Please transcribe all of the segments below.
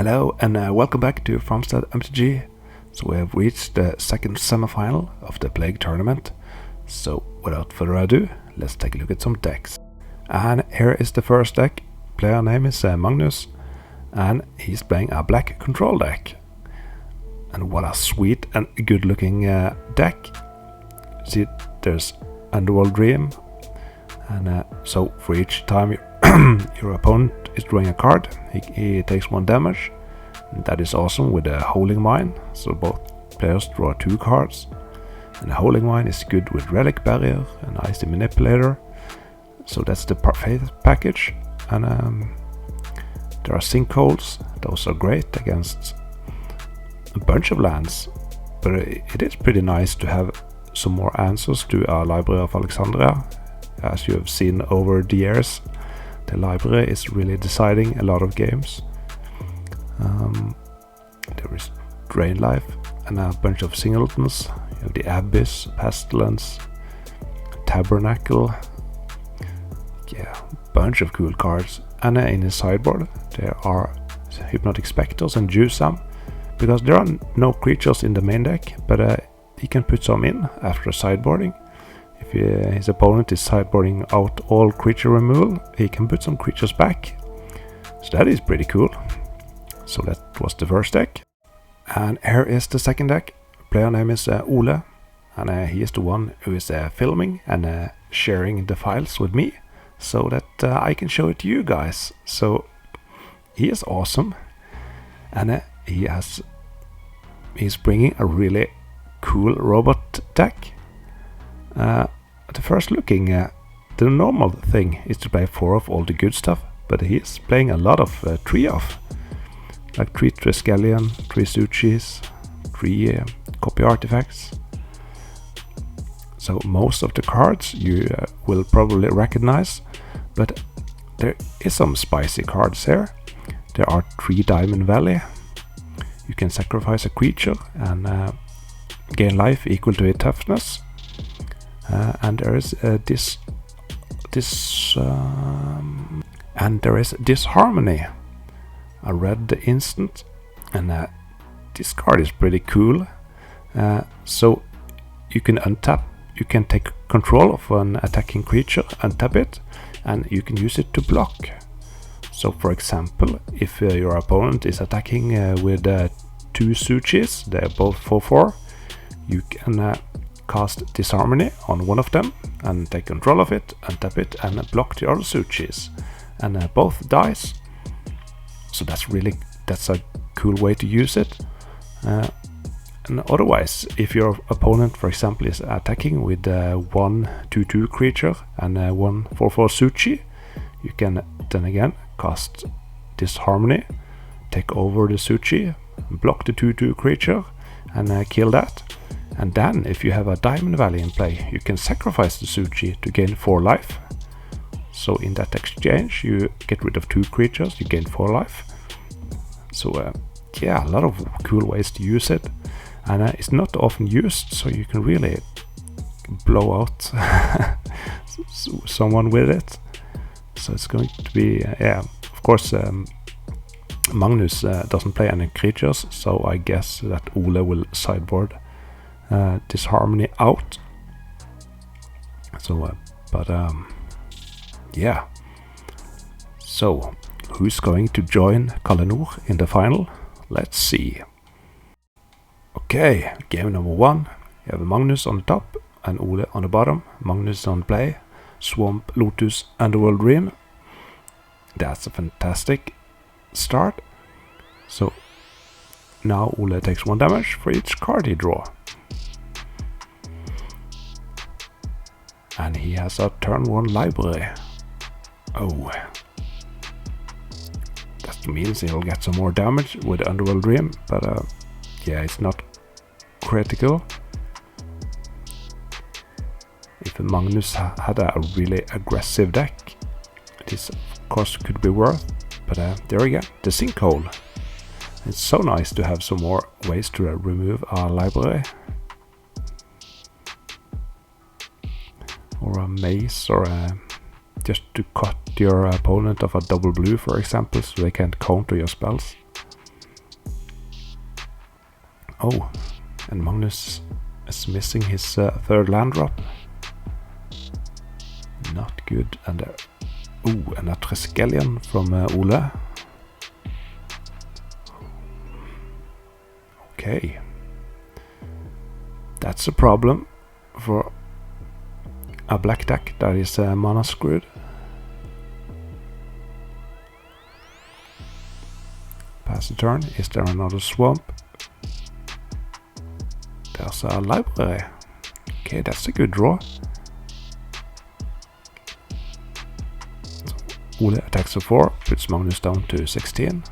Hello and welcome back to Farmstead MTG. So we have reached the second semi-final of the Plague tournament. So without further ado, let's take a look at some decks. And here is the first deck. Player name is Magnus, and he's playing a black control deck. And what a sweet and good looking deck. See, there's Underworld Dream, and so for each time your opponent is drawing a card, he takes 1 damage. And that is awesome with a Holding Mine, so both players draw 2 cards. And the Holding Mine is good with Relic Barrier and Icy Manipulator, so that's the Faith package. And there are Sinkholes, those are great against a bunch of lands, but it is pretty nice to have some more answers to our Library of Alexandria. As you have seen over the years, the library is really deciding a lot of games. There is Drain Life and a bunch of singletons. You have the Abyss, Pestilence, Tabernacle. Yeah, bunch of cool cards. And in his sideboard there are Hypnotic Spectres and Jusam, because there are no creatures in the main deck, but he can put some in after sideboarding. If his opponent is sideboarding out all creature removal, he can put some creatures back. So that is pretty cool. So that was the first deck. And here is the second deck. Player name is Oola, and he is the one who is filming and sharing the files with me, so that I can show it to you guys. So he is awesome, and he's bringing a really cool robot deck. At the first looking, the normal thing is to play 4 of all the good stuff, but he is playing a lot of 3 of, like 3 Triskelion, 3 Suchis, 3 copy artifacts. So most of the cards you will probably recognize, but there is some spicy cards here. There are 3 Diamond Valley. You can sacrifice a creature and gain life equal to its toughness. And there is Disharmony, a red instant, and this card is pretty cool. So you can untap, you can take control of an attacking creature, untap it, and you can use it to block. So for example, if your opponent is attacking with 2 Suchis, they are both 4/4, you can cast Disharmony on one of them and take control of it, untap it, and block the other Suchis, and both dies. So that's a cool way to use it. And otherwise, if your opponent, for example, is attacking with 1 2/2 creature and 1 4/4 Suchi, you can then again cast Disharmony, take over the Suchi, block the 2/2 creature, and kill that. And then, if you have a Diamond Valley in play, you can sacrifice the Suchi to gain 4 life. So in that exchange, you get rid of 2 creatures, you gain 4 life. So yeah, a lot of cool ways to use it. And it's not often used, so you can really blow out someone with it. So it's going to be, yeah, of course, Magnus doesn't play any creatures, so I guess that Oola will sideboard Disharmony out. So yeah, so who's going to join Kalinor in the final? Let's see. Okay, game number 1. You have Magnus on the top and Oola on the bottom. Magnus on play, Swamp, Lotus, Underworld Dream. That's a fantastic start. So now Oola takes 1 damage for each card he draws. And he has a turn 1 library. Oh. That means he'll get some more damage with Underworld Dream, but yeah, it's not critical. If Magnus had a really aggressive deck, this of course could be worth, but there again, the Sinkhole. It's so nice to have some more ways to remove our library. Or a mace, or just to cut your opponent of a double blue, for example, so they can't counter your spells. Oh, and Magnus is missing his third land drop. Not good. And and a Triskelion from Oola. Okay. That's a problem for a black deck that is mana screwed. Pass the turn. Is there another swamp? There's a library. Okay, that's a good draw. Oola attacks for 4, puts Magnus down to 16.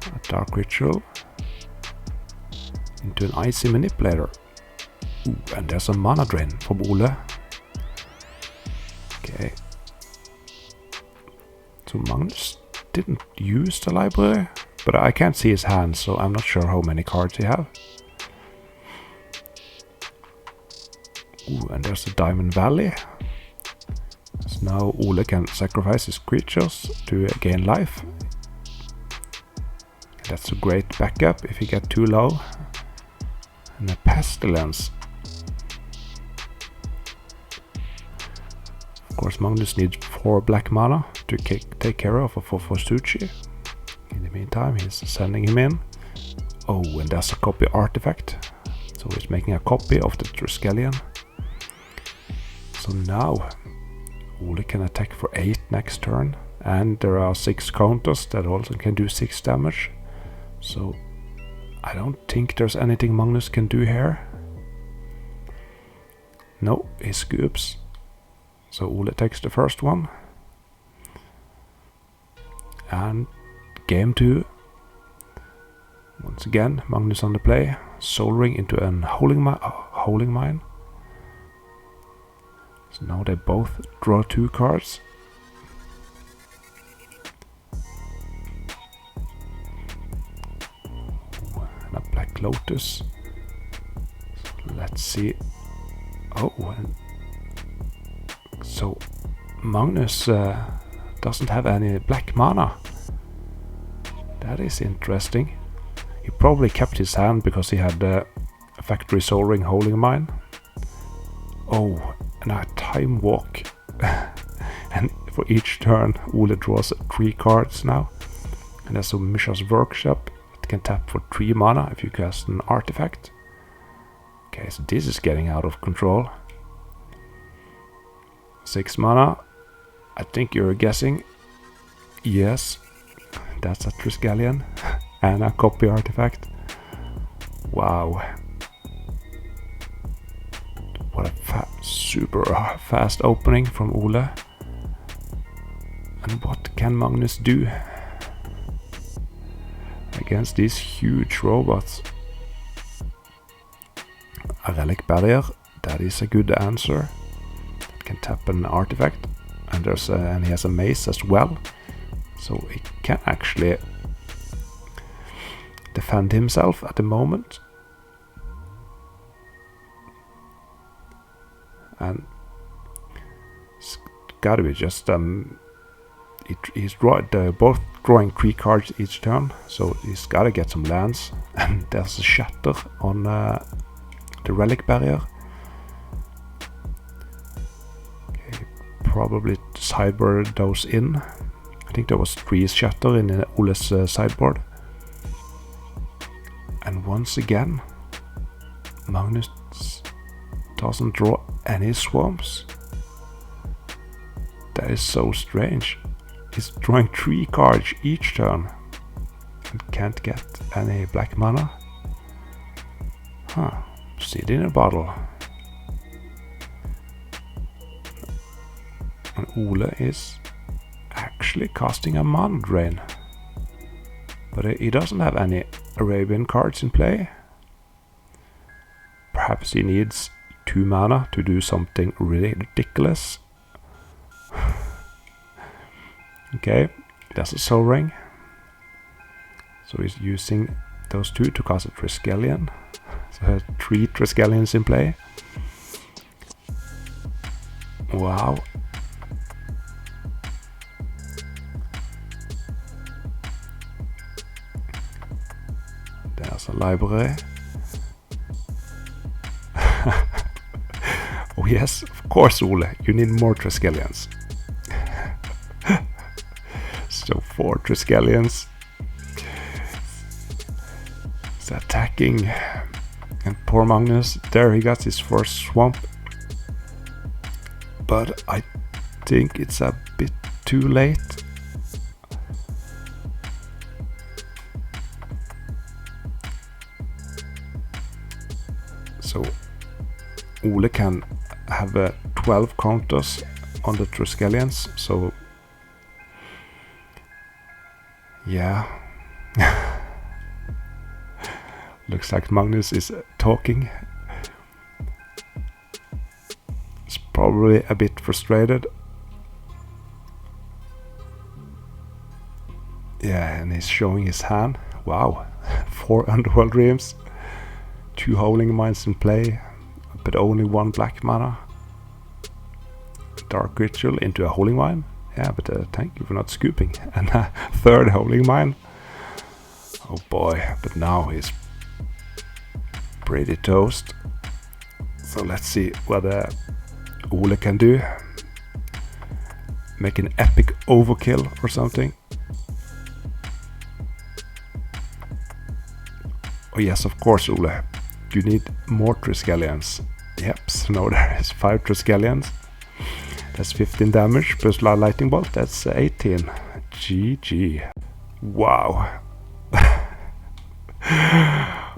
A Dark Ritual into an Icy Manipulator. Ooh, and there's a mana drain from Oola. Okay. So Magnus didn't use the library, but I can't see his hand, so I'm not sure how many cards he have. Ooh, and there's a Diamond Valley. So now Oola can sacrifice his creatures to gain life. That's a great backup if you get too low. And a Pestilence. Of course, Magnus needs 4 black mana to take care of a 4/4 Suchi. In the meantime, he's sending him in. Oh, and there's a copy artifact. So he's making a copy of the Triskelion. So now Oola can attack for 8 next turn, and there are 6 counters that also can do 6 damage. So I don't think there's anything Magnus can do here. No, he scoops. So Oola takes the first one. And game 2. Once again, Magnus on the play. Soul Ring into an Howling Mine. So now they both draw 2 cards. And a Black Lotus. So let's see. Oh, so Magnus doesn't have any black mana. That is interesting. He probably kept his hand because he had the Factory Soul Ring Howling Mine. Oh, and a Time Walk. And for each turn, Oola draws 3 cards now. And there's a Mishra's Workshop. It can tap for 3 mana if you cast an artifact. Okay, so this is getting out of control. 6 mana. I think you're guessing. Yes, that's a Triskelion and a copy artifact. Wow. What a super fast opening from Oola. And what can Magnus do against these huge robots? A Relic Barrier, that is a good answer. That can tap an artifact, and and he has a mace as well, so he can actually defend himself at the moment. And it's gotta be just he's both drawing 3 cards each turn, so he's gotta get some lands. And there's a Shatter on the Relic Barrier. Okay, probably sideboard those in. I think there was 3 Shatter in Ola's sideboard. And once again, Magnus doesn't draw any swamps. That is so strange. He's drawing 3 cards each turn and can't get any black mana. Huh. Seed in a bottle. And Oola is actually casting a mana drain. But he doesn't have any Arabian cards in play. Perhaps he needs 2 mana to do something really ridiculous. Okay, that's a Soul Ring. So he's using those 2 to cast a Triskelion. So he has 3 Triskelions in play. Wow. There's a library. Oh yes, of course, Oola, you need more Triskelions. So 4 Triskelions. He's attacking. And poor Magnus, there he got his first swamp. But I think it's a bit too late. So Oola can have 12 counters on the Triskelions, so yeah. Looks like Magnus is talking. He's probably a bit frustrated. Yeah, and he's showing his hand. Wow, 4 Underworld Dreams, 2 Howling Mines in play, but only 1 black mana. Dark Ritual into a Howling Mine. Yeah, but thank you for not scooping. And a 3rd Howling Mine. Oh boy, but now he's pretty toast. So let's see what Oola can do. Make an epic overkill or something. Oh yes, of course, Oola. You need more Triskelions. Yep, so now there is 5 Triskelions. That's 15 damage plus lightning bolt. That's 18. GG. Wow.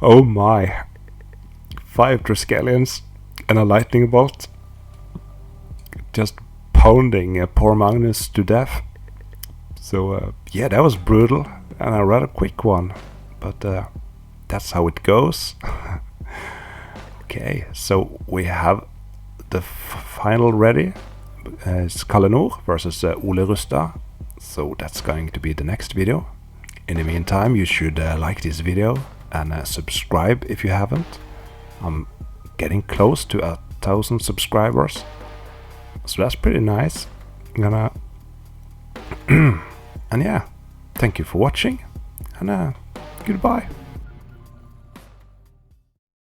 Oh my. 5 Triskelions and a lightning bolt. Just pounding poor Magnus to death. So yeah, that was brutal and a rather quick one. But that's how it goes. Okay, so we have the final ready. It's Kalenor versus Ole Rustad. So that's going to be the next video. In the meantime, you should like this video and subscribe if you haven't. I'm getting close to 1,000 subscribers, so that's pretty nice. And yeah, thank you for watching, and goodbye.